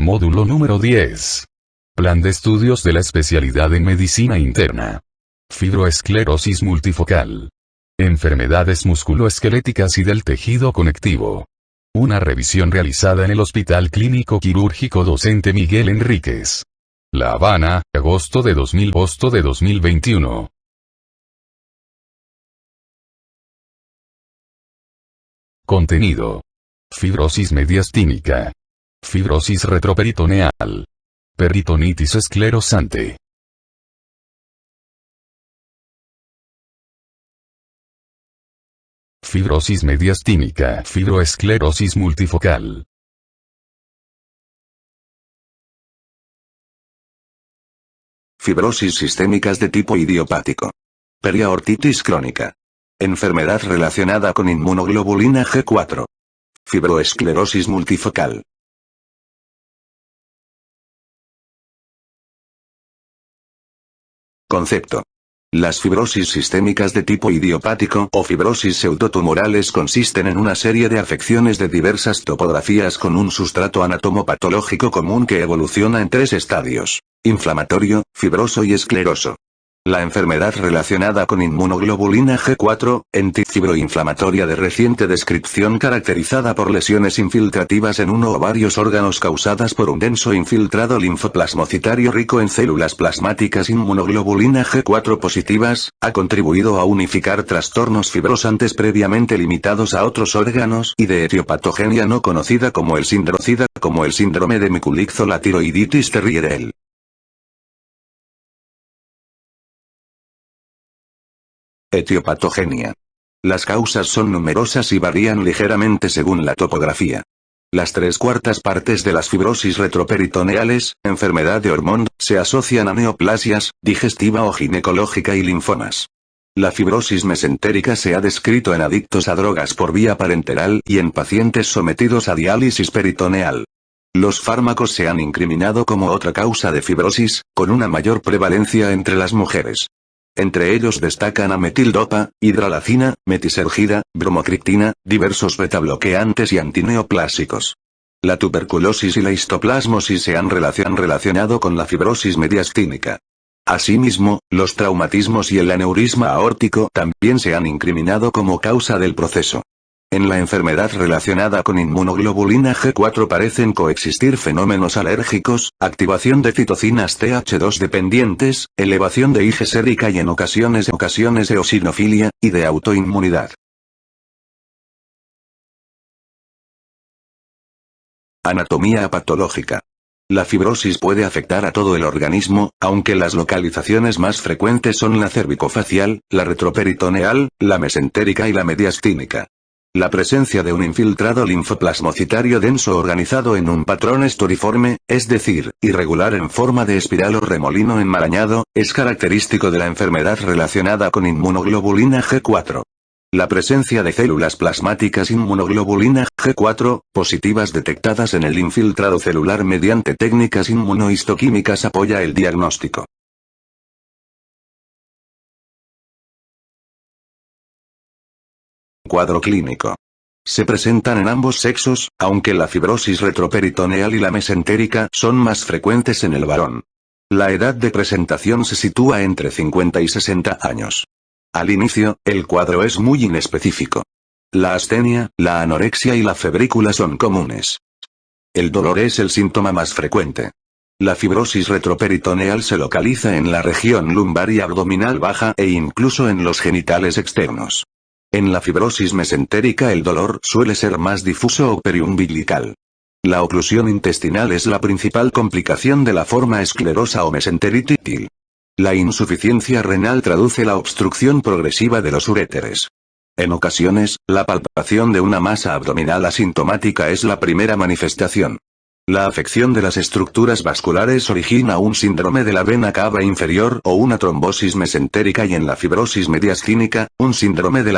Módulo número 10. Plan de estudios de la especialidad en medicina interna. Fibroesclerosis multifocal. Enfermedades musculoesqueléticas y del tejido conectivo. Una revisión realizada en el Hospital Clínico Quirúrgico Docente Miguel Enríquez. La Habana, agosto de 2021. Contenido. Fibrosis mediastínica. Fibrosis retroperitoneal. Peritonitis esclerosante. Fibrosis mediastínica. Fibroesclerosis multifocal. Fibrosis sistémicas de tipo idiopático. Periaortitis crónica. Enfermedad relacionada con inmunoglobulina G4. Fibroesclerosis multifocal. Concepto. Las fibrosis sistémicas de tipo idiopático o fibrosis pseudotumorales consisten en una serie de afecciones de diversas topografías con un sustrato anatomopatológico común que evoluciona en tres estadios: inflamatorio, fibroso y escleroso. La enfermedad relacionada con inmunoglobulina G4, entidad fibroinflamatoria de reciente descripción caracterizada por lesiones infiltrativas en uno o varios órganos causadas por un denso infiltrado linfoplasmocitario rico en células plasmáticas inmunoglobulina G4 positivas, ha contribuido a unificar trastornos fibrosantes previamente limitados a otros órganos y de etiopatogenia no conocida como el síndrome de Mikulicz o la tiroiditis terrierial. Etiopatogenia. Las causas son numerosas y varían ligeramente según la topografía. Las 3/4 partes de las fibrosis retroperitoneales, enfermedad de Ormond, se asocian a neoplasias, digestiva o ginecológica y linfomas. La fibrosis mesentérica se ha descrito en adictos a drogas por vía parenteral y en pacientes sometidos a diálisis peritoneal. Los fármacos se han incriminado como otra causa de fibrosis, con una mayor prevalencia entre las mujeres. Entre ellos destacan ametildopa, hidralazina, metisergida, bromocriptina, diversos betabloqueantes y antineoplásicos. La tuberculosis y la histoplasmosis se han relacionado con la fibrosis mediastínica. Asimismo, los traumatismos y el aneurisma aórtico también se han incriminado como causa del proceso. En la enfermedad relacionada con inmunoglobulina G4 parecen coexistir fenómenos alérgicos, activación de citocinas Th2 dependientes, elevación de IgE sérica y en ocasiones eosinofilia, y de autoinmunidad. Anatomía patológica. La fibrosis puede afectar a todo el organismo, aunque las localizaciones más frecuentes son la cervicofacial, la retroperitoneal, la mesentérica y la mediastínica. La presencia de un infiltrado linfoplasmocitario denso organizado en un patrón estoriforme, es decir, irregular en forma de espiral o remolino enmarañado, es característico de la enfermedad relacionada con inmunoglobulina G4. La presencia de células plasmáticas inmunoglobulina G4, positivas detectadas en el infiltrado celular mediante técnicas inmunohistoquímicas apoya el diagnóstico. Cuadro clínico. Se presentan en ambos sexos, aunque la fibrosis retroperitoneal y la mesentérica son más frecuentes en el varón. La edad de presentación se sitúa entre 50 y 60 años. Al inicio, el cuadro es muy inespecífico. La astenia, la anorexia y la febrícula son comunes. El dolor es el síntoma más frecuente. La fibrosis retroperitoneal se localiza en la región lumbar y abdominal baja e incluso en los genitales externos. En la fibrosis mesentérica el dolor suele ser más difuso o periumbilical. La oclusión intestinal es la principal complicación de la forma esclerosa o mesenteritis. La insuficiencia renal traduce la obstrucción progresiva de los uréteres. En ocasiones, la palpación de una masa abdominal asintomática es la primera manifestación. La afección de las estructuras vasculares origina un síndrome de la vena cava inferior o una trombosis mesentérica y en la fibrosis mediastínica, un síndrome de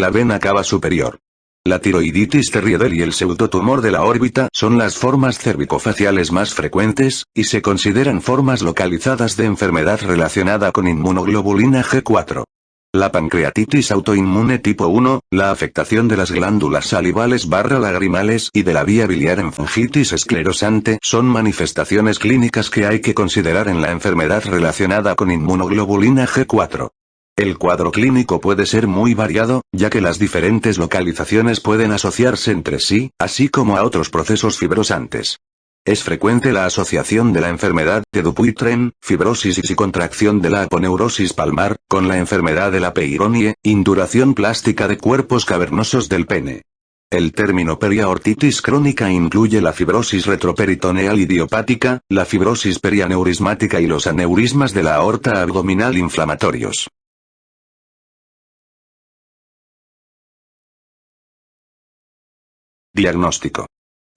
la vena cava superior. La tiroiditis terrierial y el pseudotumor de la órbita son las formas cervicofaciales más frecuentes, y se consideran formas localizadas de enfermedad relacionada con inmunoglobulina G4. La pancreatitis autoinmune tipo 1, la afectación de las glándulas salivales/lagrimales y de la vía biliar en faringitis esclerosante son manifestaciones clínicas que hay que considerar en la enfermedad relacionada con inmunoglobulina G4. El cuadro clínico puede ser muy variado, ya que las diferentes localizaciones pueden asociarse entre sí, así como a otros procesos fibrosantes. Es frecuente la asociación de la enfermedad de Dupuytren, fibrosis y contracción de la aponeurosis palmar, con la enfermedad de la Peyronie, induración plástica de cuerpos cavernosos del pene. El término periaortitis crónica incluye la fibrosis retroperitoneal idiopática, la fibrosis perianeurismática y los aneurismas de la aorta abdominal inflamatorios. Diagnóstico.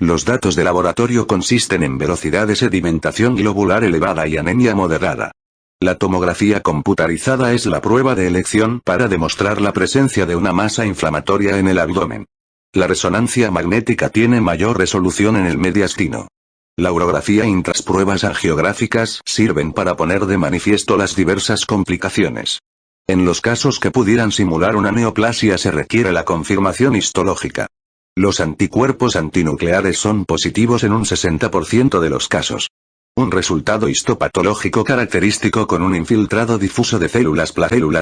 Los datos de laboratorio consisten en velocidad de sedimentación globular elevada y anemia moderada. La tomografía computarizada es la prueba de elección para demostrar la presencia de una masa inflamatoria en el abdomen. La resonancia magnética tiene mayor resolución en el mediastino. La urografía y las pruebas angiográficas sirven para poner de manifiesto las diversas complicaciones. En los casos que pudieran simular una neoplasia se requiere la confirmación histológica. Los anticuerpos antinucleares son positivos en un 60% de los casos. Un resultado histopatológico característico con un infiltrado difuso de células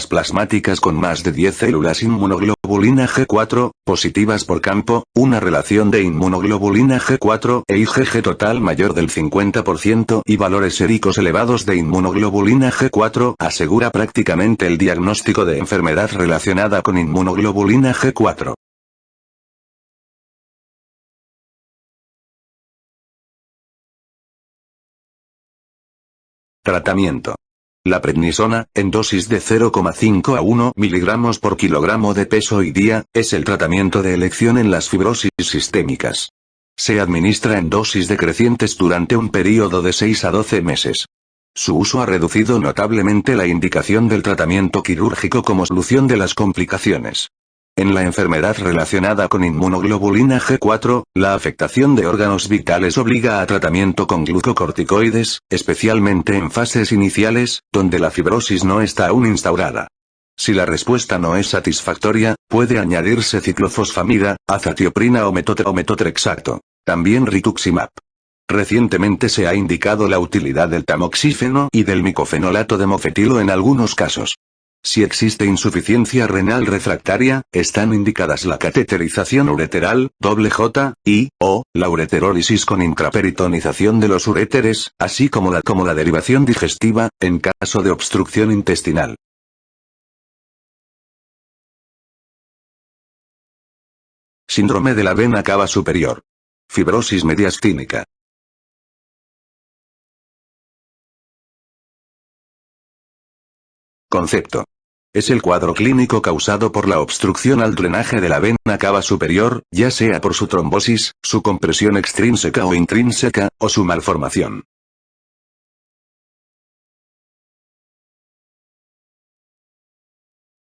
plasmáticas con más de 10 células inmunoglobulina G4, positivas por campo, una relación de inmunoglobulina G4 e IgG total mayor del 50% y valores séricos elevados de inmunoglobulina G4 asegura prácticamente el diagnóstico de enfermedad relacionada con inmunoglobulina G4. Tratamiento. La prednisona, en dosis de 0,5 a 1 mg por kilogramo de peso y día, es el tratamiento de elección en las fibrosis sistémicas. Se administra en dosis decrecientes durante un periodo de 6 a 12 meses. Su uso ha reducido notablemente la indicación del tratamiento quirúrgico como solución de las complicaciones. En la enfermedad relacionada con inmunoglobulina G4, la afectación de órganos vitales obliga a tratamiento con glucocorticoides, especialmente en fases iniciales, donde la fibrosis no está aún instaurada. Si la respuesta no es satisfactoria, puede añadirse ciclofosfamida, azatioprina o metotrexato. También rituximab. Recientemente se ha indicado la utilidad del tamoxífeno y del micofenolato de mofetilo en algunos casos. Si existe insuficiencia renal refractaria, están indicadas la cateterización ureteral, J, o la ureterólisis con intraperitonización de los uréteres, así como la derivación digestiva, en caso de obstrucción intestinal. Síndrome de la vena cava superior. Fibrosis mediastínica. Concepto. Es el cuadro clínico causado por la obstrucción al drenaje de la vena cava superior, ya sea por su trombosis, su compresión extrínseca o intrínseca, o su malformación.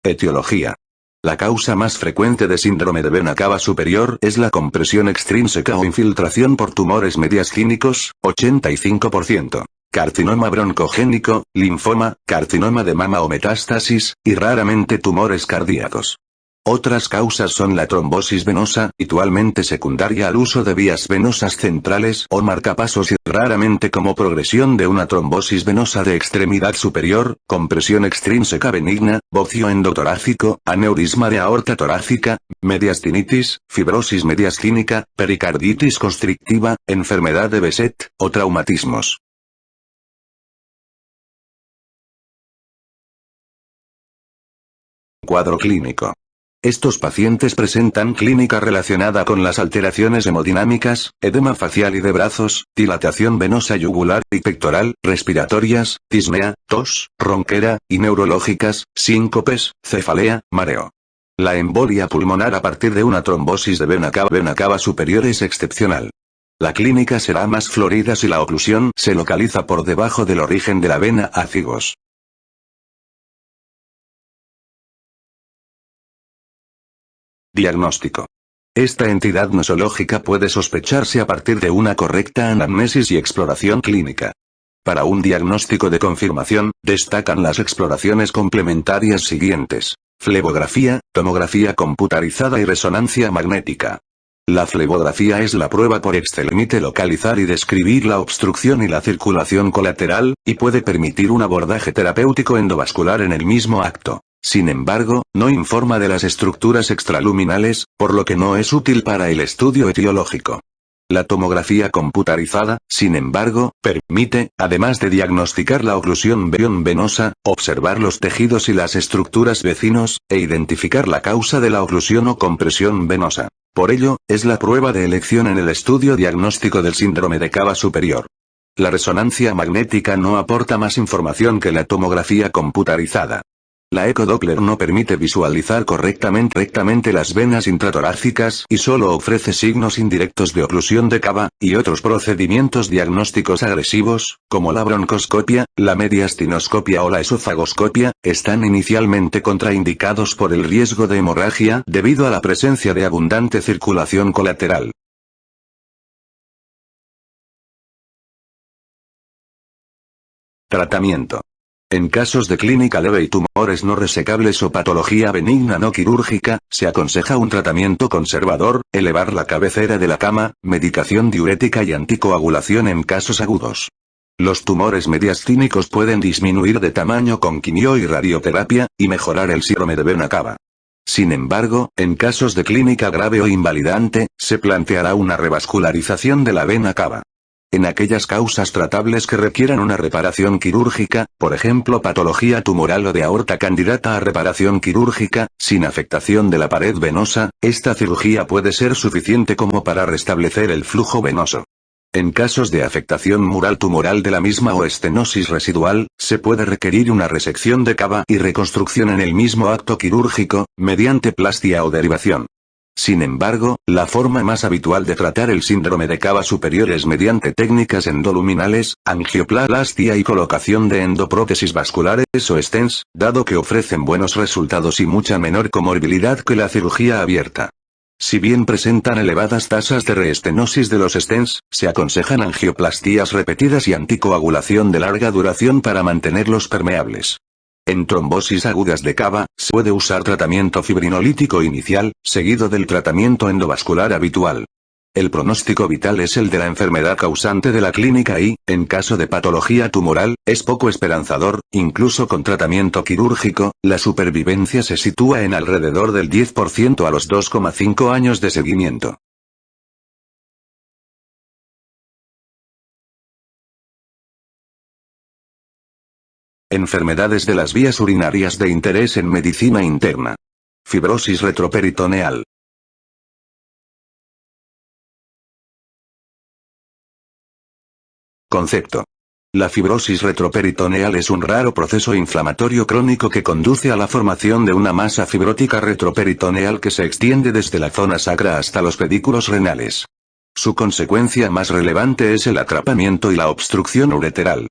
Etiología. La causa más frecuente de síndrome de vena cava superior es la compresión extrínseca o infiltración por tumores mediastínicos, 85%. Carcinoma broncogénico, linfoma, carcinoma de mama o metástasis, y raramente tumores cardíacos. Otras causas son la trombosis venosa, habitualmente secundaria al uso de vías venosas centrales o marcapasos y raramente como progresión de una trombosis venosa de extremidad superior, compresión extrínseca benigna, bocio endotorácico, aneurisma de aorta torácica, mediastinitis, fibrosis mediastínica, pericarditis constrictiva, enfermedad de Behçet, o traumatismos. Cuadro clínico. Estos pacientes presentan clínica relacionada con las alteraciones hemodinámicas, edema facial y de brazos, dilatación venosa yugular y pectoral, respiratorias, disnea, tos, ronquera, y neurológicas, síncopes, cefalea, mareo. La embolia pulmonar a partir de una trombosis de vena cava superior es excepcional. La clínica será más florida si la oclusión se localiza por debajo del origen de la vena ácigos. Diagnóstico. Esta entidad nosológica puede sospecharse a partir de una correcta anamnesis y exploración clínica. Para un diagnóstico de confirmación, destacan las exploraciones complementarias siguientes: flebografía, tomografía computarizada y resonancia magnética. La flebografía es la prueba por excelencia, permite localizar y describir la obstrucción y la circulación colateral, y puede permitir un abordaje terapéutico endovascular en el mismo acto. Sin embargo, no informa de las estructuras extraluminales, por lo que no es útil para el estudio etiológico. La tomografía computarizada, sin embargo, permite, además de diagnosticar la oclusión venosa, observar los tejidos y las estructuras vecinos, e identificar la causa de la oclusión o compresión venosa. Por ello, es la prueba de elección en el estudio diagnóstico del síndrome de cava superior. La resonancia magnética no aporta más información que la tomografía computarizada. La ecodoppler no permite visualizar correctamente las venas intratorácicas y solo ofrece signos indirectos de oclusión de cava, y otros procedimientos diagnósticos agresivos, como la broncoscopia, la mediastinoscopia o la esofagoscopia, están inicialmente contraindicados por el riesgo de hemorragia debido a la presencia de abundante circulación colateral. Tratamiento. En casos de clínica leve y tumores no resecables o patología benigna no quirúrgica, se aconseja un tratamiento conservador, elevar la cabecera de la cama, medicación diurética y anticoagulación en casos agudos. Los tumores mediastínicos pueden disminuir de tamaño con quimio y radioterapia, y mejorar el síndrome de vena cava. Sin embargo, en casos de clínica grave o invalidante, se planteará una revascularización de la vena cava. En aquellas causas tratables que requieran una reparación quirúrgica, por ejemplo patología tumoral o de aorta candidata a reparación quirúrgica, sin afectación de la pared venosa, esta cirugía puede ser suficiente como para restablecer el flujo venoso. En casos de afectación mural tumoral de la misma o estenosis residual, se puede requerir una resección de cava y reconstrucción en el mismo acto quirúrgico, mediante plastia o derivación. Sin embargo, la forma más habitual de tratar el síndrome de cava superior es mediante técnicas endoluminales, angioplastia y colocación de endoprótesis vasculares o stents, dado que ofrecen buenos resultados y mucha menor comorbilidad que la cirugía abierta. Si bien presentan elevadas tasas de reestenosis de los stents, se aconsejan angioplastías repetidas y anticoagulación de larga duración para mantenerlos permeables. En trombosis agudas de cava, se puede usar tratamiento fibrinolítico inicial, seguido del tratamiento endovascular habitual. El pronóstico vital es el de la enfermedad causante de la clínica y, en caso de patología tumoral, es poco esperanzador, incluso con tratamiento quirúrgico, la supervivencia se sitúa en alrededor del 10% a los 2,5 años de seguimiento. Enfermedades de las vías urinarias de interés en medicina interna. Fibrosis retroperitoneal. Concepto. La fibrosis retroperitoneal es un raro proceso inflamatorio crónico que conduce a la formación de una masa fibrótica retroperitoneal que se extiende desde la zona sacra hasta los pedículos renales. Su consecuencia más relevante es el atrapamiento y la obstrucción ureteral.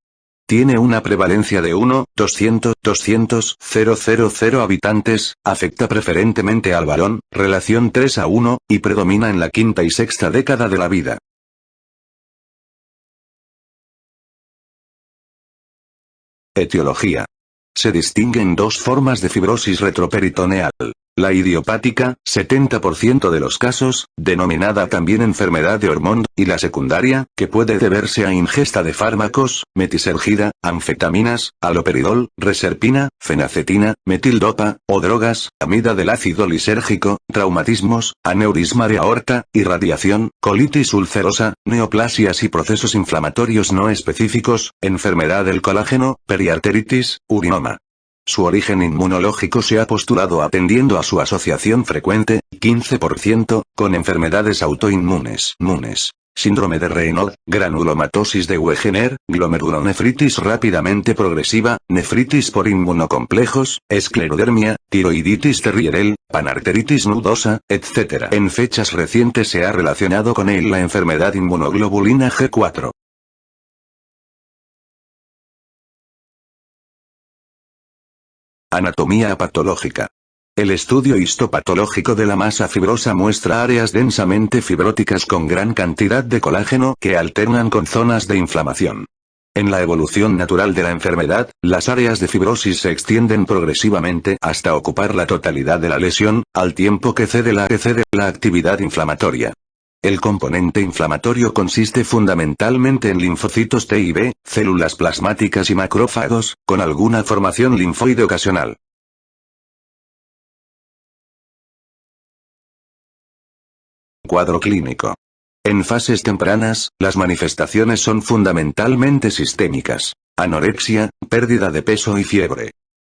Tiene una prevalencia de 1:200,000 habitantes, afecta preferentemente al varón, relación 3:1, y predomina en la quinta y sexta década de la vida. Etiología. Se distinguen dos formas de fibrosis retroperitoneal. La idiopática, 70% de los casos, denominada también enfermedad de Ormond, y la secundaria, que puede deberse a ingesta de fármacos, metisergida, anfetaminas, haloperidol, reserpina, fenacetina, metildopa, o drogas, amida del ácido lisérgico, traumatismos, aneurisma de aorta, irradiación, colitis ulcerosa, neoplasias y procesos inflamatorios no específicos, enfermedad del colágeno, periarteritis, urinoma. Su origen inmunológico se ha postulado atendiendo a su asociación frecuente, 15%, con enfermedades autoinmunes. Síndrome de Raynaud, granulomatosis de Wegener, glomerulonefritis rápidamente progresiva, nefritis por inmunocomplejos, esclerodermia, tiroiditis terrierial, panarteritis nudosa, etc. En fechas recientes se ha relacionado con él la enfermedad inmunoglobulina G4. Anatomía patológica. El estudio histopatológico de la masa fibrosa muestra áreas densamente fibróticas con gran cantidad de colágeno que alternan con zonas de inflamación. En la evolución natural de la enfermedad, las áreas de fibrosis se extienden progresivamente hasta ocupar la totalidad de la lesión, al tiempo que cede la actividad inflamatoria. El componente inflamatorio consiste fundamentalmente en linfocitos T y B, células plasmáticas y macrófagos, con alguna formación linfoide ocasional. Cuadro clínico. En fases tempranas, las manifestaciones son fundamentalmente sistémicas: anorexia, pérdida de peso y fiebre.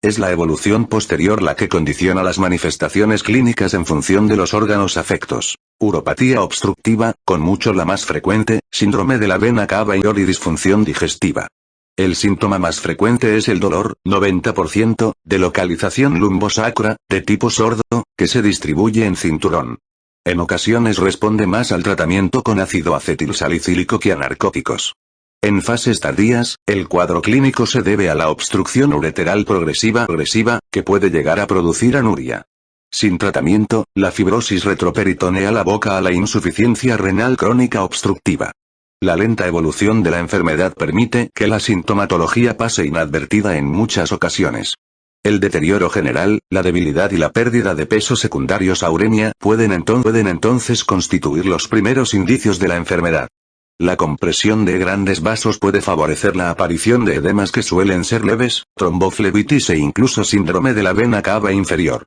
Es la evolución posterior la que condiciona las manifestaciones clínicas en función de los órganos afectos. Uropatía obstructiva, con mucho la más frecuente, síndrome de la vena cava y disfunción digestiva. El síntoma más frecuente es el dolor, 90%, de localización lumbosacra, de tipo sordo, que se distribuye en cinturón. En ocasiones responde más al tratamiento con ácido acetilsalicílico que a narcóticos. En fases tardías, el cuadro clínico se debe a la obstrucción ureteral progresiva, que puede llegar a producir anuria. Sin tratamiento, la fibrosis retroperitoneal aboca a la insuficiencia renal crónica obstructiva. La lenta evolución de la enfermedad permite que la sintomatología pase inadvertida en muchas ocasiones. El deterioro general, la debilidad y la pérdida de peso secundarios a uremia pueden entonces constituir los primeros indicios de la enfermedad. La compresión de grandes vasos puede favorecer la aparición de edemas que suelen ser leves, tromboflebitis e incluso síndrome de la vena cava inferior.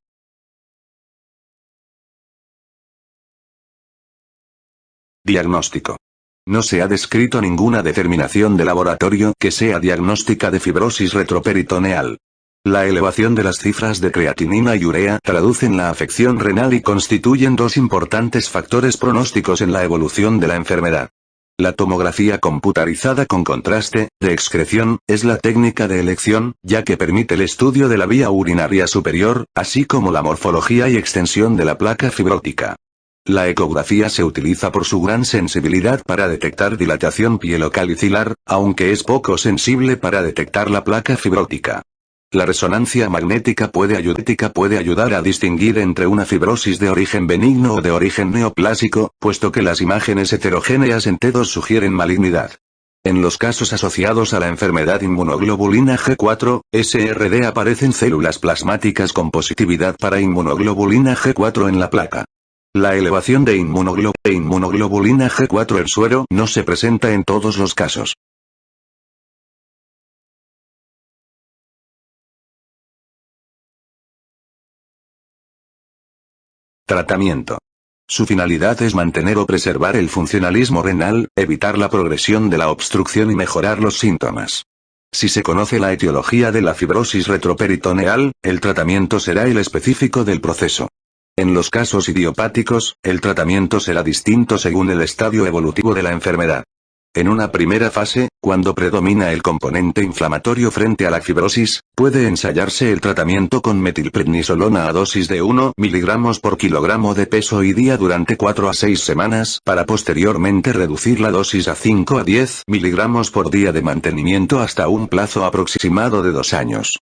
Diagnóstico. No se ha descrito ninguna determinación de laboratorio que sea diagnóstica de fibrosis retroperitoneal. La elevación de las cifras de creatinina y urea traducen la afección renal y constituyen dos importantes factores pronósticos en la evolución de la enfermedad. La tomografía computarizada con contraste de excreción es la técnica de elección, ya que permite el estudio de la vía urinaria superior, así como la morfología y extensión de la placa fibrótica. La ecografía se utiliza por su gran sensibilidad para detectar dilatación pielocalicilar, aunque es poco sensible para detectar la placa fibrótica. La resonancia magnética puede ayudar a distinguir entre una fibrosis de origen benigno o de origen neoplásico, puesto que las imágenes heterogéneas en T2 sugieren malignidad. En los casos asociados a la enfermedad inmunoglobulina G4, SRD aparecen células plasmáticas con positividad para inmunoglobulina G4 en la placa. La elevación de inmunoglobulina G4 en suero no se presenta en todos los casos. Tratamiento. Su finalidad es mantener o preservar el funcionalismo renal, evitar la progresión de la obstrucción y mejorar los síntomas. Si se conoce la etiología de la fibrosis retroperitoneal, el tratamiento será el específico del proceso. En los casos idiopáticos, el tratamiento será distinto según el estadio evolutivo de la enfermedad. En una primera fase, cuando predomina el componente inflamatorio frente a la fibrosis, puede ensayarse el tratamiento con metilprednisolona a dosis de 1 mg por kilogramo de peso y día durante 4 a 6 semanas, para posteriormente reducir la dosis a 5 a 10 mg por día de mantenimiento hasta un plazo aproximado de 2 años.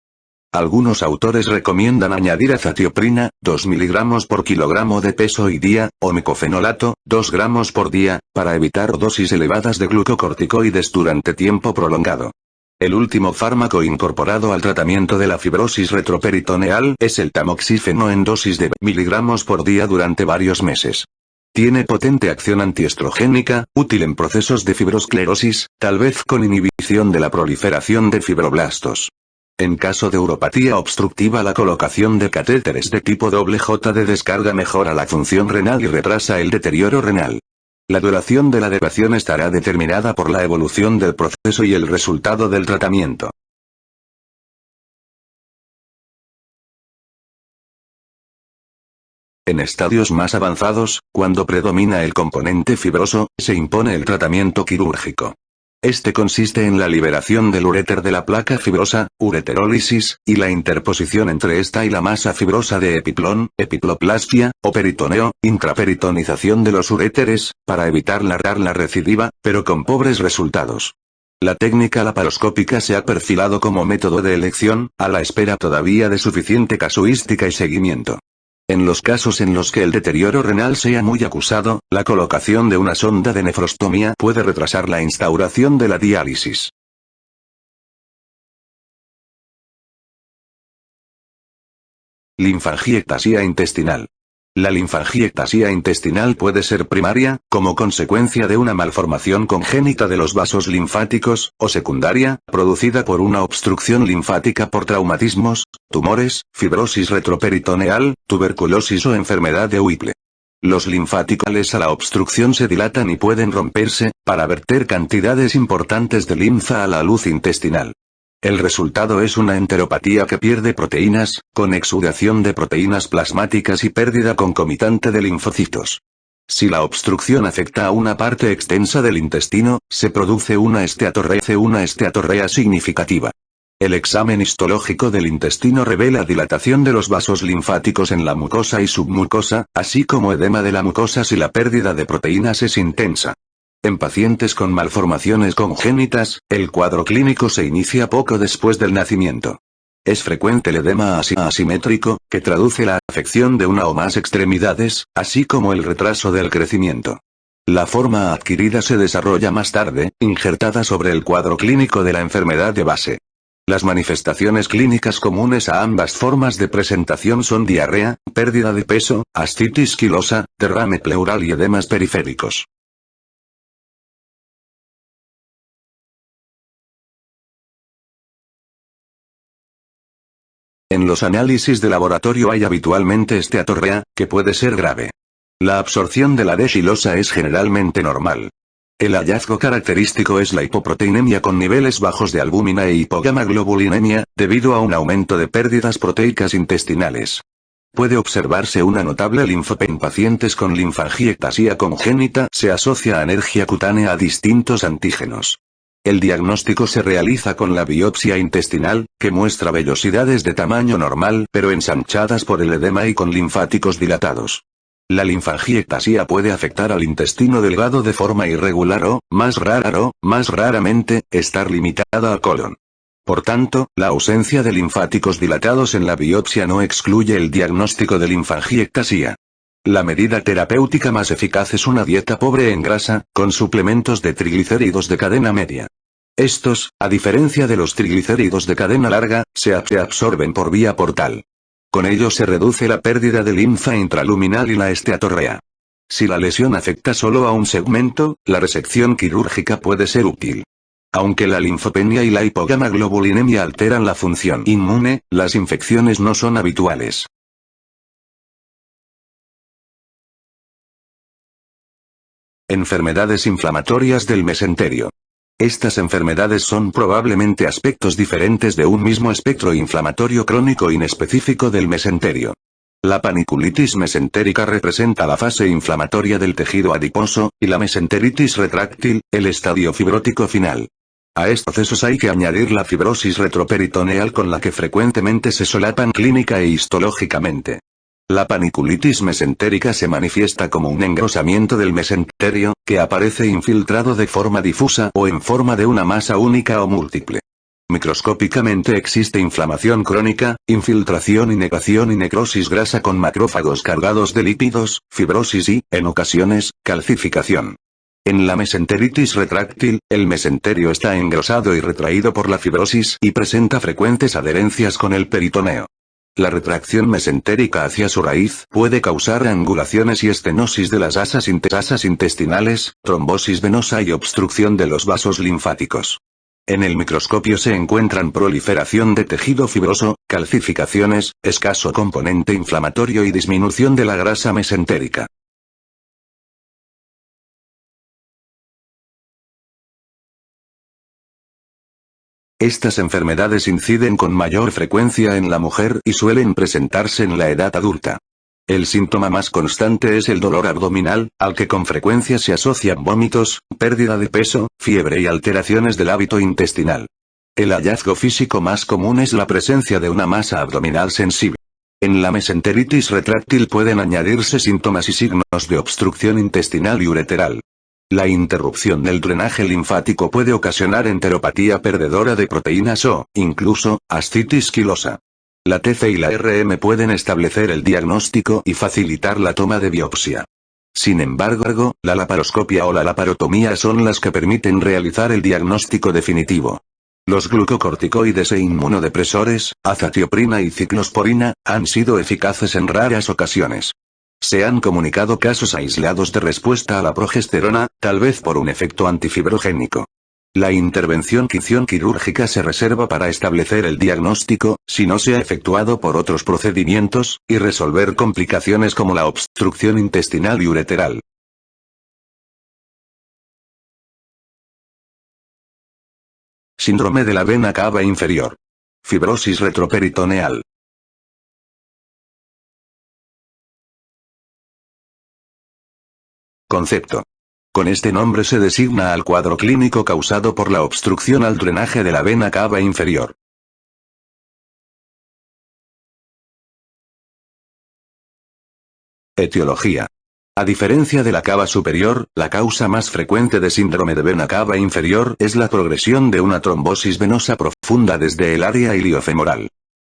Algunos autores recomiendan añadir azatioprina, 2 mg por kilogramo de peso y día, o mecofenolato, 2 gramos por día, para evitar dosis elevadas de glucocorticoides durante tiempo prolongado. El último fármaco incorporado al tratamiento de la fibrosis retroperitoneal es el tamoxifeno en dosis de miligramos por día durante varios meses. Tiene potente acción antiestrogénica, útil en procesos de fibrosclerosis, tal vez con inhibición de la proliferación de fibroblastos. En caso de uropatía obstructiva, la colocación de catéteres de tipo J de descarga mejora la función renal y retrasa el deterioro renal. La duración de la depuración estará determinada por la evolución del proceso y el resultado del tratamiento. En estadios más avanzados, cuando predomina el componente fibroso, se impone el tratamiento quirúrgico. Este consiste en la liberación del uréter de la placa fibrosa, ureterólisis, y la interposición entre esta y la masa fibrosa de epiplón, epiploplastia, o peritoneo, intraperitonización de los uréteres, para evitar la recidiva, pero con pobres resultados. La técnica laparoscópica se ha perfilado como método de elección, a la espera todavía de suficiente casuística y seguimiento. En los casos en los que el deterioro renal sea muy acusado, la colocación de una sonda de nefrostomía puede retrasar la instauración de la diálisis. Linfangiectasia intestinal. La linfangiectasia intestinal puede ser primaria, como consecuencia de una malformación congénita de los vasos linfáticos, o secundaria, producida por una obstrucción linfática por traumatismos, tumores, fibrosis retroperitoneal, tuberculosis o enfermedad de Whipple. Los linfáticos a la obstrucción se dilatan y pueden romperse, para verter cantidades importantes de linfa a la luz intestinal. El resultado es una enteropatía que pierde proteínas, con exudación de proteínas plasmáticas y pérdida concomitante de linfocitos. Si la obstrucción afecta a una parte extensa del intestino, se produce una esteatorrea significativa. El examen histológico del intestino revela dilatación de los vasos linfáticos en la mucosa y submucosa, así como edema de la mucosa si la pérdida de proteínas es intensa. En pacientes con malformaciones congénitas, el cuadro clínico se inicia poco después del nacimiento. Es frecuente el edema asimétrico, que traduce la afección de una o más extremidades, así como el retraso del crecimiento. La forma adquirida se desarrolla más tarde, injertada sobre el cuadro clínico de la enfermedad de base. Las manifestaciones clínicas comunes a ambas formas de presentación son diarrea, pérdida de peso, ascitis quilosa, derrame pleural y edemas periféricos. En los análisis de laboratorio hay habitualmente esteatorrea, que puede ser grave. La absorción de la D-xilosa es generalmente normal. El hallazgo característico es la hipoproteinemia con niveles bajos de albúmina e hipogamaglobulinemia, debido a un aumento de pérdidas proteicas intestinales. Puede observarse una notable linfopenia en pacientes con linfangiectasia congénita, se asocia anergia cutánea a distintos antígenos. El diagnóstico se realiza con la biopsia intestinal, que muestra vellosidades de tamaño normal pero ensanchadas por el edema y con linfáticos dilatados. La linfangiectasia puede afectar al intestino delgado de forma irregular o, más raramente, estar limitada al colon. Por tanto, la ausencia de linfáticos dilatados en la biopsia no excluye el diagnóstico de linfangiectasia. La medida terapéutica más eficaz es una dieta pobre en grasa, con suplementos de triglicéridos de cadena media. Estos, a diferencia de los triglicéridos de cadena larga, se absorben por vía portal. Con ello se reduce la pérdida de linfa intraluminal y la esteatorrea. Si la lesión afecta solo a un segmento, la resección quirúrgica puede ser útil. Aunque la linfopenia y la hipogamaglobulinemia alteran la función inmune, las infecciones no son habituales. Enfermedades inflamatorias del mesenterio. Estas enfermedades son probablemente aspectos diferentes de un mismo espectro inflamatorio crónico inespecífico del mesenterio. La paniculitis mesentérica representa la fase inflamatoria del tejido adiposo, y la mesenteritis retráctil, el estadio fibrótico final. A estos procesos hay que añadir la fibrosis retroperitoneal con la que frecuentemente se solapan clínica e histológicamente. La paniculitis mesentérica se manifiesta como un engrosamiento del mesenterio, que aparece infiltrado de forma difusa o en forma de una masa única o múltiple. Microscópicamente existe inflamación crónica, infiltración y necrosis grasa con macrófagos cargados de lípidos, fibrosis y, en ocasiones, calcificación. En la mesenteritis retráctil, el mesenterio está engrosado y retraído por la fibrosis y presenta frecuentes adherencias con el peritoneo. La retracción mesentérica hacia su raíz puede causar angulaciones y estenosis de las asas intestinales, trombosis venosa y obstrucción de los vasos linfáticos. En el microscopio se encuentran proliferación de tejido fibroso, calcificaciones, escaso componente inflamatorio y disminución de la grasa mesentérica. Estas enfermedades inciden con mayor frecuencia en la mujer y suelen presentarse en la edad adulta. El síntoma más constante es el dolor abdominal, al que con frecuencia se asocian vómitos, pérdida de peso, fiebre y alteraciones del hábito intestinal. El hallazgo físico más común es la presencia de una masa abdominal sensible. En la mesenteritis retráctil pueden añadirse síntomas y signos de obstrucción intestinal y ureteral. La interrupción del drenaje linfático puede ocasionar enteropatía perdedora de proteínas o, incluso, ascitis quilosa. La TC y la RM pueden establecer el diagnóstico y facilitar la toma de biopsia. Sin embargo, la laparoscopia o la laparotomía son las que permiten realizar el diagnóstico definitivo. Los glucocorticoides e inmunodepresores, azatioprina y ciclosporina, han sido eficaces en raras ocasiones. Se han comunicado casos aislados de respuesta a la progesterona, tal vez por un efecto antifibrogénico. La intervención quirúrgica se reserva para establecer el diagnóstico, si no se ha efectuado por otros procedimientos, y resolver complicaciones como la obstrucción intestinal y ureteral. Síndrome de la vena cava inferior. Fibrosis retroperitoneal. Concepto. Con este nombre se designa al cuadro clínico causado por la obstrucción al drenaje de la vena cava inferior. Etiología. A diferencia de la cava superior, la causa más frecuente de síndrome de vena cava inferior es la progresión de una trombosis venosa profunda desde el área iliofemoral.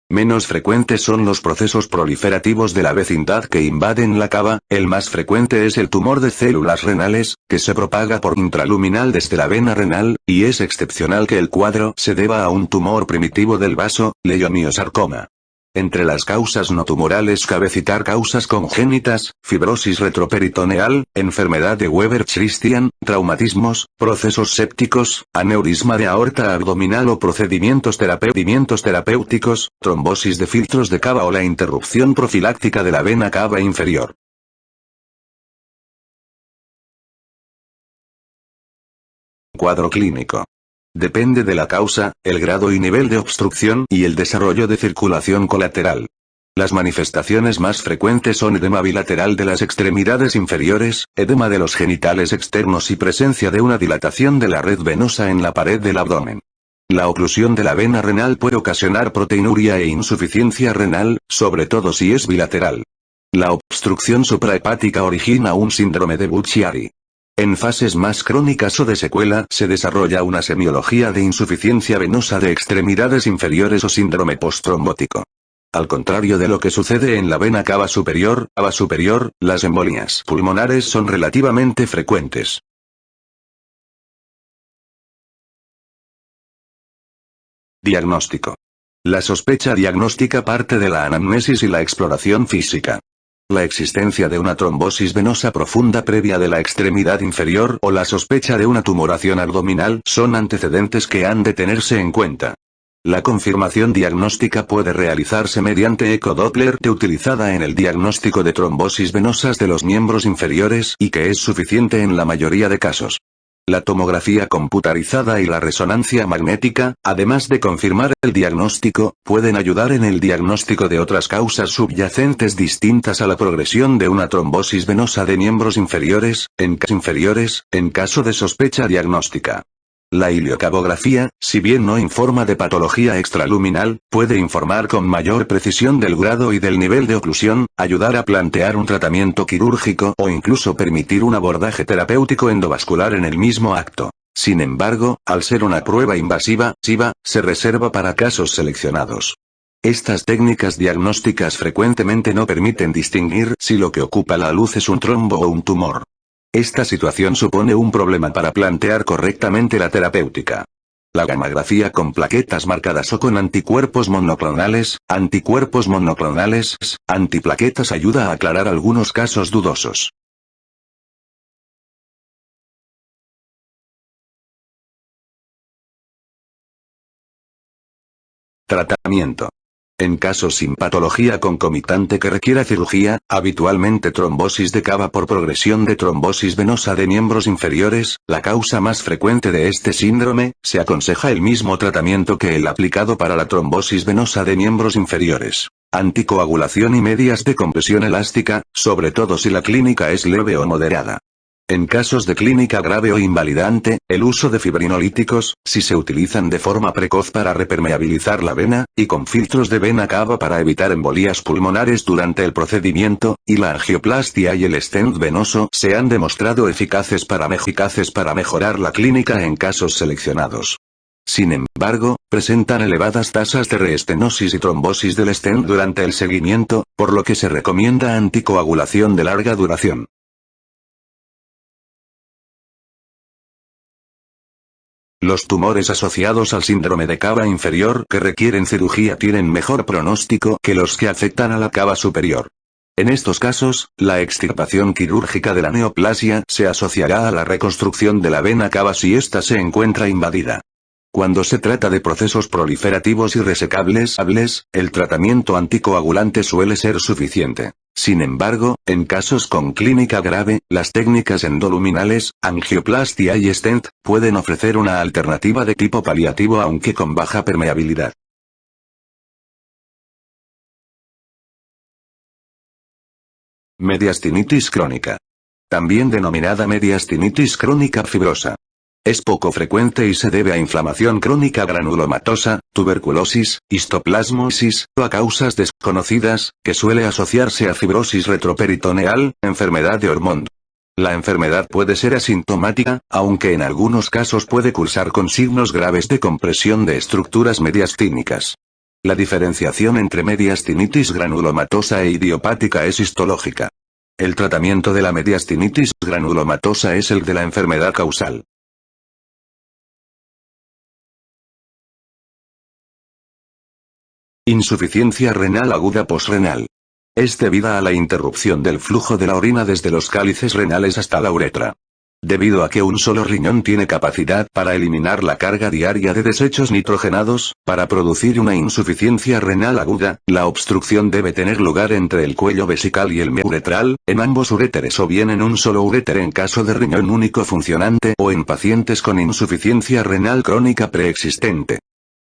Menos frecuentes son los procesos proliferativos de la vecindad que invaden la cava, el más frecuente es el tumor de células renales, que se propaga por intraluminal desde la vena renal, y es excepcional que el cuadro se deba a un tumor primitivo del vaso, leiomiosarcoma. Entre las causas no tumorales cabe citar causas congénitas, fibrosis retroperitoneal, enfermedad de Weber-Christian, traumatismos, procesos sépticos, aneurisma de aorta abdominal o procedimientos terapéuticos, trombosis de filtros de cava o la interrupción profiláctica de la vena cava inferior. Cuadro clínico. Depende de la causa, el grado y nivel de obstrucción y el desarrollo de circulación colateral. Las manifestaciones más frecuentes son edema bilateral de las extremidades inferiores, edema de los genitales externos y presencia de una dilatación de la red venosa en la pared del abdomen. La oclusión de la vena renal puede ocasionar proteinuria e insuficiencia renal, sobre todo si es bilateral. La obstrucción suprahepática origina un síndrome de Budd-Chiari. En fases más crónicas o de secuela se desarrolla una semiología de insuficiencia venosa de extremidades inferiores o síndrome posttrombótico. Al contrario de lo que sucede en la vena cava superior, las embolias pulmonares son relativamente frecuentes. Diagnóstico. La sospecha diagnóstica parte de la anamnesis y la exploración física. La existencia de una trombosis venosa profunda previa de la extremidad inferior o la sospecha de una tumoración abdominal son antecedentes que han de tenerse en cuenta. La confirmación diagnóstica puede realizarse mediante ecodoppler utilizada en el diagnóstico de trombosis venosas de los miembros inferiores y que es suficiente en la mayoría de casos. La tomografía computarizada y la resonancia magnética, además de confirmar el diagnóstico, pueden ayudar en el diagnóstico de otras causas subyacentes distintas a la progresión de una trombosis venosa de miembros inferiores, en caso de sospecha diagnóstica. La iliocabografía, si bien no informa de patología extraluminal, puede informar con mayor precisión del grado y del nivel de oclusión, ayudar a plantear un tratamiento quirúrgico o incluso permitir un abordaje terapéutico endovascular en el mismo acto. Sin embargo, al ser una prueba invasiva, se reserva para casos seleccionados. Estas técnicas diagnósticas frecuentemente no permiten distinguir si lo que ocupa la luz es un trombo o un tumor. Esta situación supone un problema para plantear correctamente la terapéutica. La gammagrafía con plaquetas marcadas o con anticuerpos monoclonales, antiplaquetas ayuda a aclarar algunos casos dudosos. Tratamiento. En casos sin patología concomitante que requiera cirugía, habitualmente trombosis de cava por progresión de trombosis venosa de miembros inferiores, la causa más frecuente de este síndrome, se aconseja el mismo tratamiento que el aplicado para la trombosis venosa de miembros inferiores. Anticoagulación y medias de compresión elástica, sobre todo si la clínica es leve o moderada. En casos de clínica grave o invalidante, el uso de fibrinolíticos, si se utilizan de forma precoz para repermeabilizar la vena, y con filtros de vena cava para evitar embolías pulmonares durante el procedimiento, y la angioplastia y el stent venoso se han demostrado eficaces para mejorar la clínica en casos seleccionados. Sin embargo, presentan elevadas tasas de reestenosis y trombosis del stent durante el seguimiento, por lo que se recomienda anticoagulación de larga duración. Los tumores asociados al síndrome de cava inferior que requieren cirugía tienen mejor pronóstico que los que afectan a la cava superior. En estos casos, la extirpación quirúrgica de la neoplasia se asociará a la reconstrucción de la vena cava si ésta se encuentra invadida. Cuando se trata de procesos proliferativos y resecables, el tratamiento anticoagulante suele ser suficiente. Sin embargo, en casos con clínica grave, las técnicas endoluminales, angioplastia y stent, pueden ofrecer una alternativa de tipo paliativo aunque con baja permeabilidad. Mediastinitis crónica. También denominada mediastinitis crónica fibrosa. Es poco frecuente y se debe a inflamación crónica granulomatosa, tuberculosis, histoplasmosis, o a causas desconocidas, que suele asociarse a fibrosis retroperitoneal, enfermedad de Ormond. La enfermedad puede ser asintomática, aunque en algunos casos puede cursar con signos graves de compresión de estructuras mediastínicas. La diferenciación entre mediastinitis granulomatosa e idiopática es histológica. El tratamiento de la mediastinitis granulomatosa es el de la enfermedad causal. Insuficiencia renal aguda posrenal. Es debida a la interrupción del flujo de la orina desde los cálices renales hasta la uretra. Debido a que un solo riñón tiene capacidad para eliminar la carga diaria de desechos nitrogenados, para producir una insuficiencia renal aguda, la obstrucción debe tener lugar entre el cuello vesical y el meuretral, en ambos uréteres o bien en un solo uréter en caso de riñón único funcionante o en pacientes con insuficiencia renal crónica preexistente.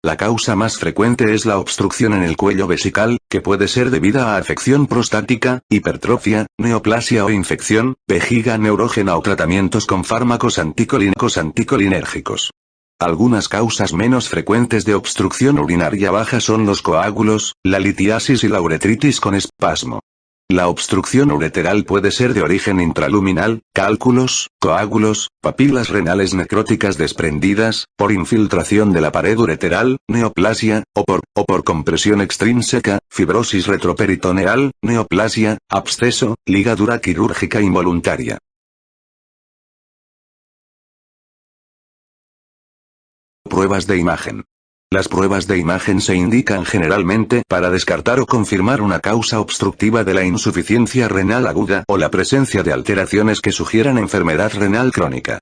La causa más frecuente es la obstrucción en el cuello vesical, que puede ser debida a afección prostática, hipertrofia, neoplasia o infección, vejiga neurógena o tratamientos con fármacos anticolinérgicos. Algunas causas menos frecuentes de obstrucción urinaria baja son los coágulos, la litiasis y la uretritis con espasmo. La obstrucción ureteral puede ser de origen intraluminal, cálculos, coágulos, papilas renales necróticas desprendidas, por infiltración de la pared ureteral, neoplasia, o por compresión extrínseca, fibrosis retroperitoneal, neoplasia, absceso, ligadura quirúrgica involuntaria. Pruebas de imagen. Las pruebas de imagen se indican generalmente para descartar o confirmar una causa obstructiva de la insuficiencia renal aguda o la presencia de alteraciones que sugieran enfermedad renal crónica.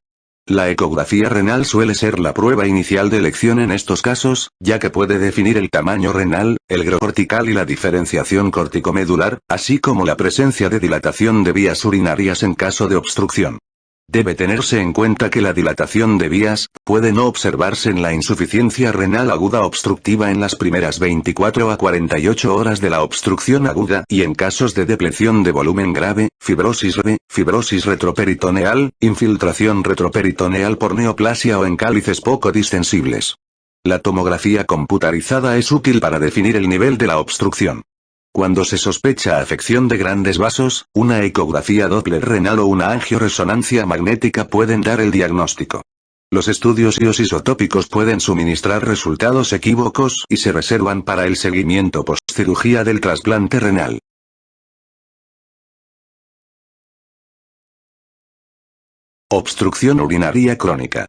La ecografía renal suele ser la prueba inicial de elección en estos casos, ya que puede definir el tamaño renal, el grado cortical y la diferenciación corticomedular, así como la presencia de dilatación de vías urinarias en caso de obstrucción. Debe tenerse en cuenta que la dilatación de vías puede no observarse en la insuficiencia renal aguda obstructiva en las primeras 24 a 48 horas de la obstrucción aguda y en casos de depleción de volumen grave, fibrosis retroperitoneal, infiltración retroperitoneal por neoplasia o en cálices poco distensibles. La tomografía computarizada es útil para definir el nivel de la obstrucción. Cuando se sospecha afección de grandes vasos, una ecografía Doppler renal o una angioresonancia magnética pueden dar el diagnóstico. Los estudios isotópicos pueden suministrar resultados equívocos y se reservan para el seguimiento postcirugía del trasplante renal. Obstrucción urinaria crónica.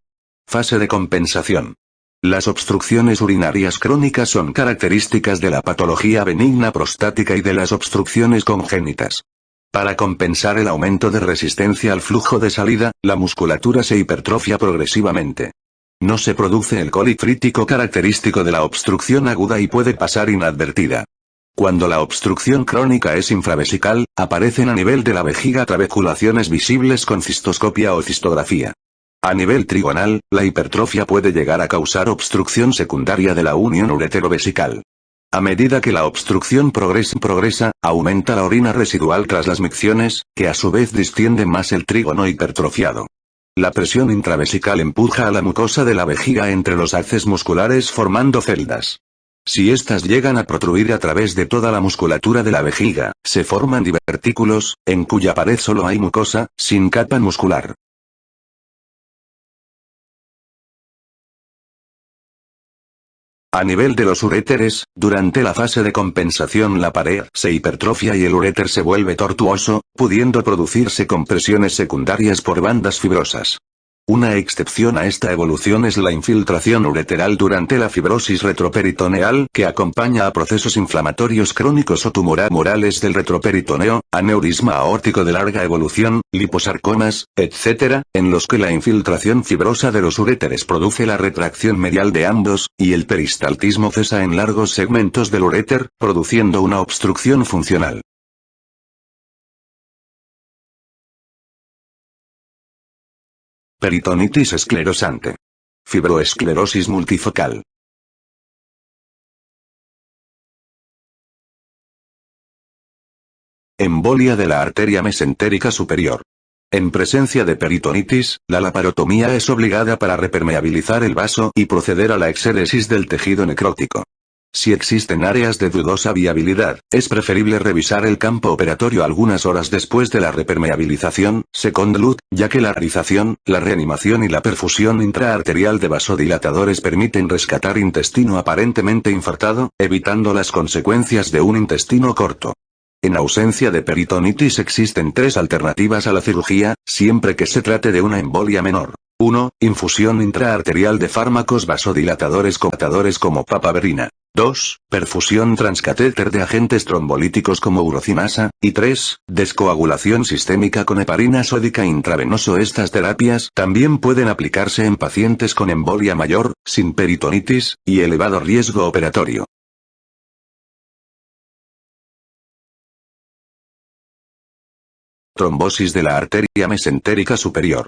Fase de compensación. Las obstrucciones urinarias crónicas son características de la patología benigna prostática y de las obstrucciones congénitas. Para compensar el aumento de resistencia al flujo de salida, la musculatura se hipertrofia progresivamente. No se produce el colifrítico característico de la obstrucción aguda y puede pasar inadvertida. Cuando la obstrucción crónica es infravesical, aparecen a nivel de la vejiga trabeculaciones visibles con cistoscopia o cistografía. A nivel trigonal, la hipertrofia puede llegar a causar obstrucción secundaria de la unión ureterovesical. A medida que la obstrucción progresa, aumenta la orina residual tras las micciones, que a su vez distiende más el trígono hipertrofiado. La presión intravesical empuja a la mucosa de la vejiga entre los haces musculares formando celdas. Si éstas llegan a protruir a través de toda la musculatura de la vejiga, se forman divertículos, en cuya pared solo hay mucosa, sin capa muscular. A nivel de los uréteres, durante la fase de compensación la pared se hipertrofia y el uréter se vuelve tortuoso, pudiendo producirse compresiones secundarias por bandas fibrosas. Una excepción a esta evolución es la infiltración ureteral durante la fibrosis retroperitoneal que acompaña a procesos inflamatorios crónicos o tumorales del retroperitoneo, aneurisma aórtico de larga evolución, liposarcomas, etc., en los que la infiltración fibrosa de los uréteres produce la retracción medial de ambos, y el peristaltismo cesa en largos segmentos del uréter, produciendo una obstrucción funcional. Peritonitis esclerosante. Fibroesclerosis multifocal. Embolia de la arteria mesentérica superior. En presencia de peritonitis, la laparotomía es obligada para repermeabilizar el vaso y proceder a la exéresis del tejido necrótico. Si existen áreas de dudosa viabilidad, es preferible revisar el campo operatorio algunas horas después de la repermeabilización, second look, ya que la arización, la reanimación y la perfusión intraarterial de vasodilatadores permiten rescatar intestino aparentemente infartado, evitando las consecuencias de un intestino corto. En ausencia de peritonitis existen 3 alternativas a la cirugía, siempre que se trate de una embolia menor. 1. Infusión intraarterial de fármacos vasodilatadores como papaverina. 2. Perfusión transcatéter de agentes trombolíticos como urocinasa. Y 3. Descoagulación sistémica con heparina sódica intravenoso. Estas terapias también pueden aplicarse en pacientes con embolia mayor, sin peritonitis, y elevado riesgo operatorio. Trombosis de la arteria mesentérica superior.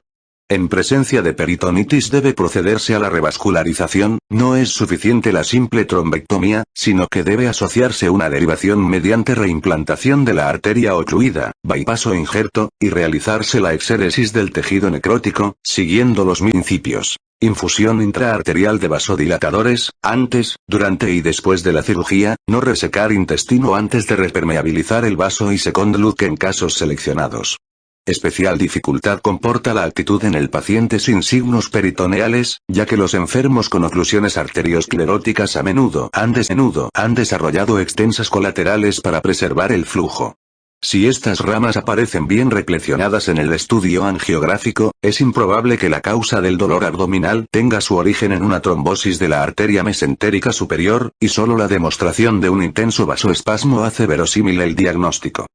En presencia de peritonitis debe procederse a la revascularización, no es suficiente la simple trombectomía, sino que debe asociarse una derivación mediante reimplantación de la arteria ocluida, bypass o injerto, y realizarse la exéresis del tejido necrótico, siguiendo los principios. Infusión intraarterial de vasodilatadores, antes, durante y después de la cirugía, no resecar intestino antes de repermeabilizar el vaso y second look en casos seleccionados. Especial dificultad comporta la actitud en el paciente sin signos peritoneales, ya que los enfermos con oclusiones arterioscleróticas a menudo han desarrollado extensas colaterales para preservar el flujo. Si estas ramas aparecen bien reflexionadas en el estudio angiográfico, es improbable que la causa del dolor abdominal tenga su origen en una trombosis de la arteria mesentérica superior, y solo la demostración de un intenso vasoespasmo hace verosímil el diagnóstico.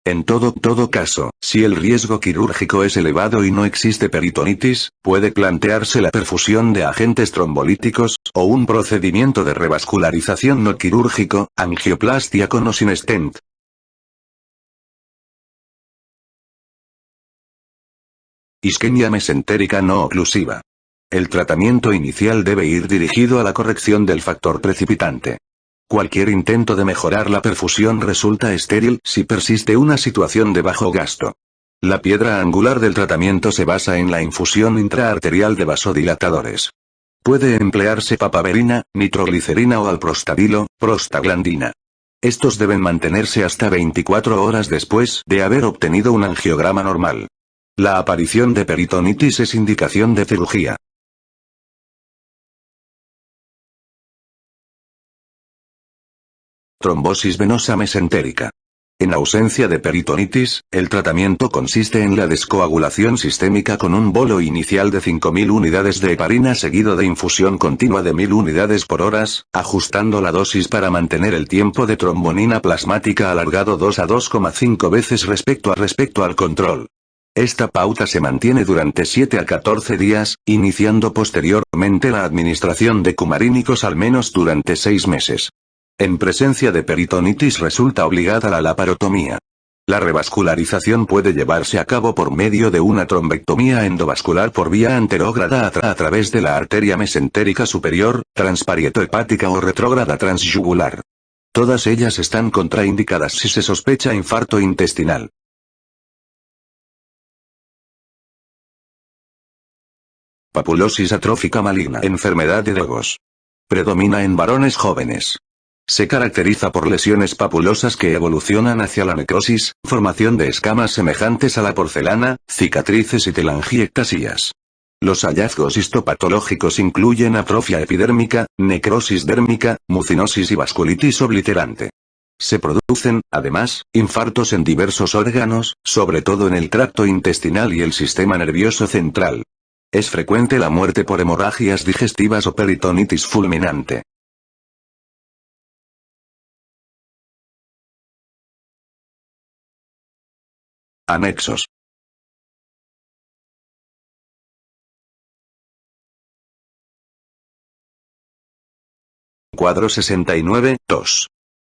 En todo caso, si el riesgo quirúrgico es elevado y no existe peritonitis, puede plantearse la perfusión de agentes trombolíticos, o un procedimiento de revascularización no quirúrgico, angioplastia con o sin stent. Isquemia mesentérica no oclusiva. El tratamiento inicial debe ir dirigido a la corrección del factor precipitante. Cualquier intento de mejorar la perfusión resulta estéril si persiste una situación de bajo gasto. La piedra angular del tratamiento se basa en la infusión intraarterial de vasodilatadores. Puede emplearse papaverina, nitroglicerina o alprostabilo, prostaglandina. Estos deben mantenerse hasta 24 horas después de haber obtenido un angiograma normal. La aparición de peritonitis es indicación de cirugía. Trombosis venosa mesentérica. En ausencia de peritonitis, el tratamiento consiste en la descoagulación sistémica con un bolo inicial de 5.000 unidades de heparina seguido de infusión continua de 1.000 unidades por horas, ajustando la dosis para mantener el tiempo de trombonina plasmática alargado 2 a 2,5 veces respecto al control. Esta pauta se mantiene durante 7 a 14 días, iniciando posteriormente la administración de cumarínicos al menos durante 6 meses. En presencia de peritonitis resulta obligada la laparotomía. La revascularización puede llevarse a cabo por medio de una trombectomía endovascular por vía anterógrada a través de la arteria mesentérica superior, transparieto-hepática o retrógrada transyugular. Todas ellas están contraindicadas si se sospecha infarto intestinal. Papulosis atrófica maligna. Enfermedad de Dogos. Predomina en varones jóvenes. Se caracteriza por lesiones papulosas que evolucionan hacia la necrosis, formación de escamas semejantes a la porcelana, cicatrices y telangiectasias. Los hallazgos histopatológicos incluyen atrofia epidérmica, necrosis dérmica, mucinosis y vasculitis obliterante. Se producen, además, infartos en diversos órganos, sobre todo en el tracto intestinal y el sistema nervioso central. Es frecuente la muerte por hemorragias digestivas o peritonitis fulminante. Anexos. Cuadro 69, 2.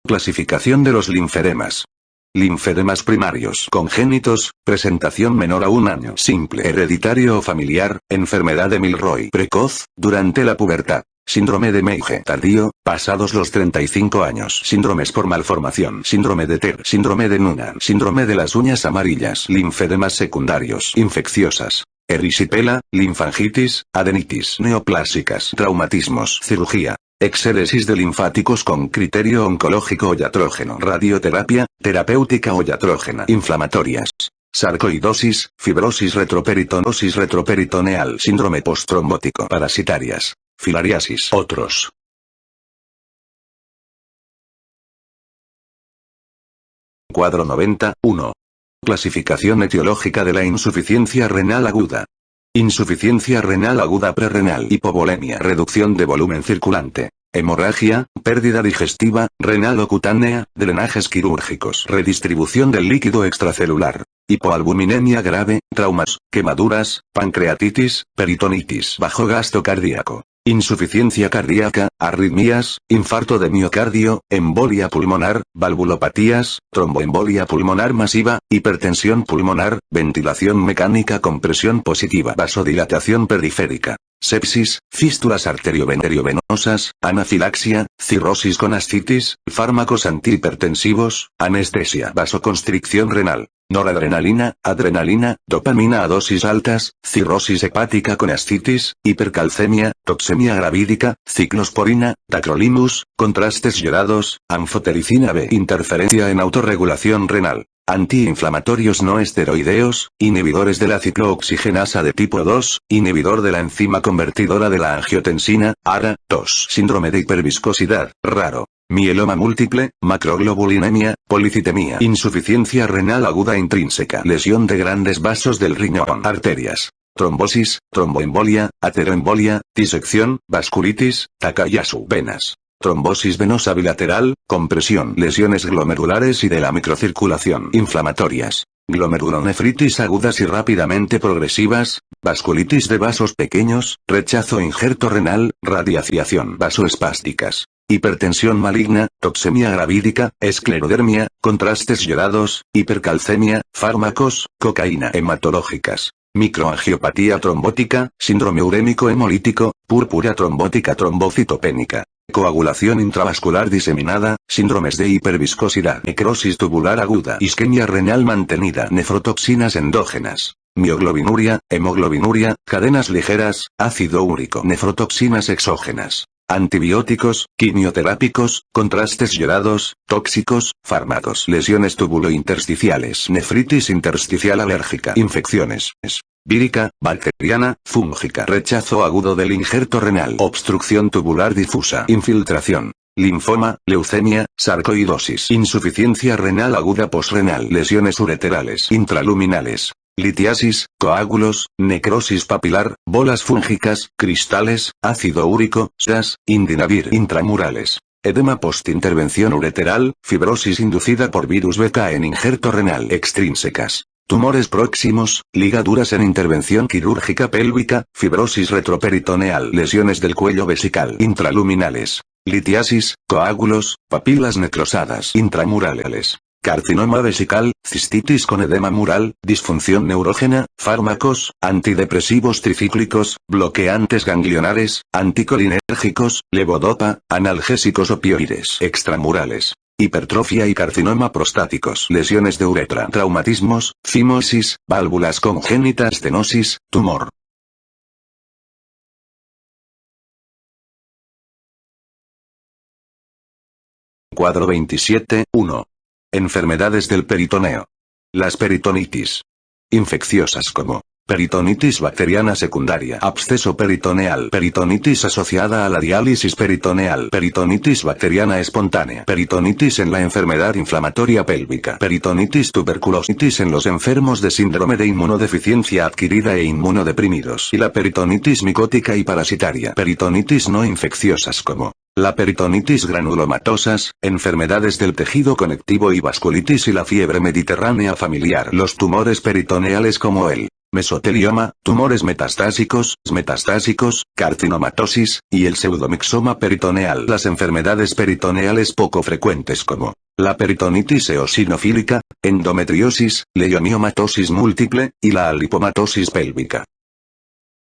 Clasificación de los linfedemas. Linfedemas primarios congénitos, presentación menor a 1 año, simple, hereditario o familiar, enfermedad de Milroy precoz, durante la pubertad. Síndrome de Meige tardío, pasados los 35 años. Síndromes por malformación. Síndrome de Ter. Síndrome de Noonan. Síndrome de las uñas amarillas. Linfedemas secundarios. Infecciosas. Erisipela, linfangitis, adenitis neoplásicas. Traumatismos. Cirugía. Exéresis de linfáticos con criterio oncológico o iatrógeno. Radioterapia, terapéutica o iatrógena. Inflamatorias. Sarcoidosis, fibrosis retroperitoneal. Síndrome postrombótico. Parasitarias. Filariasis. Otros. Cuadro 90, 1. Clasificación etiológica de la insuficiencia renal aguda. Insuficiencia renal aguda prerrenal. Hipovolemia. Reducción de volumen circulante. Hemorragia, pérdida digestiva, renal o cutánea, drenajes quirúrgicos. Redistribución del líquido extracelular. Hipoalbuminemia grave, traumas, quemaduras, pancreatitis, peritonitis. Bajo gasto cardíaco. Insuficiencia cardíaca, arritmias, infarto de miocardio, embolia pulmonar, valvulopatías, tromboembolia pulmonar masiva, hipertensión pulmonar, ventilación mecánica con presión positiva, vasodilatación periférica, sepsis, fístulas arteriovenosas, anafilaxia, cirrosis con ascitis, fármacos antihipertensivos, anestesia, vasoconstricción renal. Noradrenalina, adrenalina, dopamina a dosis altas, cirrosis hepática con ascitis, hipercalcemia, toxemia gravídica, ciclosporina, tacrolimus, contrastes yodados, anfotericina B. Interferencia en autorregulación renal. Antiinflamatorios no esteroideos, inhibidores de la ciclooxigenasa de tipo 2, inhibidor de la enzima convertidora de la angiotensina, ARA, 2. Síndrome de hiperviscosidad, raro. Mieloma múltiple, macroglobulinemia, policitemia. Insuficiencia renal aguda intrínseca. Lesión de grandes vasos del riñón. Arterias. Trombosis, tromboembolia, ateroembolia, disección, vasculitis, Takayasu. Venas. Trombosis venosa bilateral, compresión. Lesiones glomerulares y de la microcirculación. Inflamatorias. Glomerulonefritis agudas y rápidamente progresivas, vasculitis de vasos pequeños, rechazo injerto renal, radiación. Vasoespásticas. Hipertensión maligna, toxemia gravídica, esclerodermia, contrastes yodados, hipercalcemia, fármacos, cocaína. Hematológicas. Microangiopatía trombótica, síndrome urémico hemolítico, púrpura trombótica trombocitopénica. Coagulación intravascular diseminada, síndromes de hiperviscosidad. Necrosis tubular aguda. Isquemia renal mantenida. Nefrotoxinas endógenas. Mioglobinuria, hemoglobinuria, cadenas ligeras, ácido úrico. Nefrotoxinas exógenas. Antibióticos, quimioterápicos, contrastes yodados, tóxicos, fármacos. Lesiones tubulointersticiales. Nefritis intersticial alérgica. Infecciones. Vírica, bacteriana, fúngica. Rechazo agudo del injerto renal. Obstrucción tubular difusa. Infiltración. Linfoma, leucemia, sarcoidosis. Insuficiencia renal aguda posrenal. Lesiones ureterales. Intraluminales. Litiasis, coágulos, necrosis papilar, bolas fúngicas, cristales, ácido úrico, SAS, indinavir. Intramurales. Edema postintervención ureteral, fibrosis inducida por virus BK en injerto renal. Extrínsecas. Tumores próximos, ligaduras en intervención quirúrgica pélvica, fibrosis retroperitoneal. Lesiones del cuello vesical. Intraluminales. Litiasis, coágulos, papilas necrosadas. Intramurales. Carcinoma vesical, cistitis con edema mural, disfunción neurógena, fármacos, antidepresivos tricíclicos, bloqueantes ganglionares, anticolinérgicos, levodopa, analgésicos opioides. Extramurales. Hipertrofia y carcinoma prostáticos. Lesiones de uretra. Traumatismos, fimosis, válvulas congénitas, stenosis, tumor. Cuadro 27, 1. Enfermedades del peritoneo. Las peritonitis. Infecciosas como Peritonitis bacteriana secundaria. Absceso peritoneal. Peritonitis asociada a la diálisis peritoneal. Peritonitis bacteriana espontánea. Peritonitis en la enfermedad inflamatoria pélvica. Peritonitis tuberculositis en los enfermos de síndrome de inmunodeficiencia adquirida e inmunodeprimidos. Y la peritonitis micótica y parasitaria. Peritonitis no infecciosas como la peritonitis granulomatosas, enfermedades del tejido conectivo y vasculitis y la fiebre mediterránea familiar. Los tumores peritoneales como el mesotelioma, tumores metastáticos, carcinomatosis, y el pseudomixoma peritoneal. Las enfermedades peritoneales poco frecuentes como la peritonitis eosinofílica, endometriosis, leiomyomatosis múltiple, y la lipomatosis pélvica.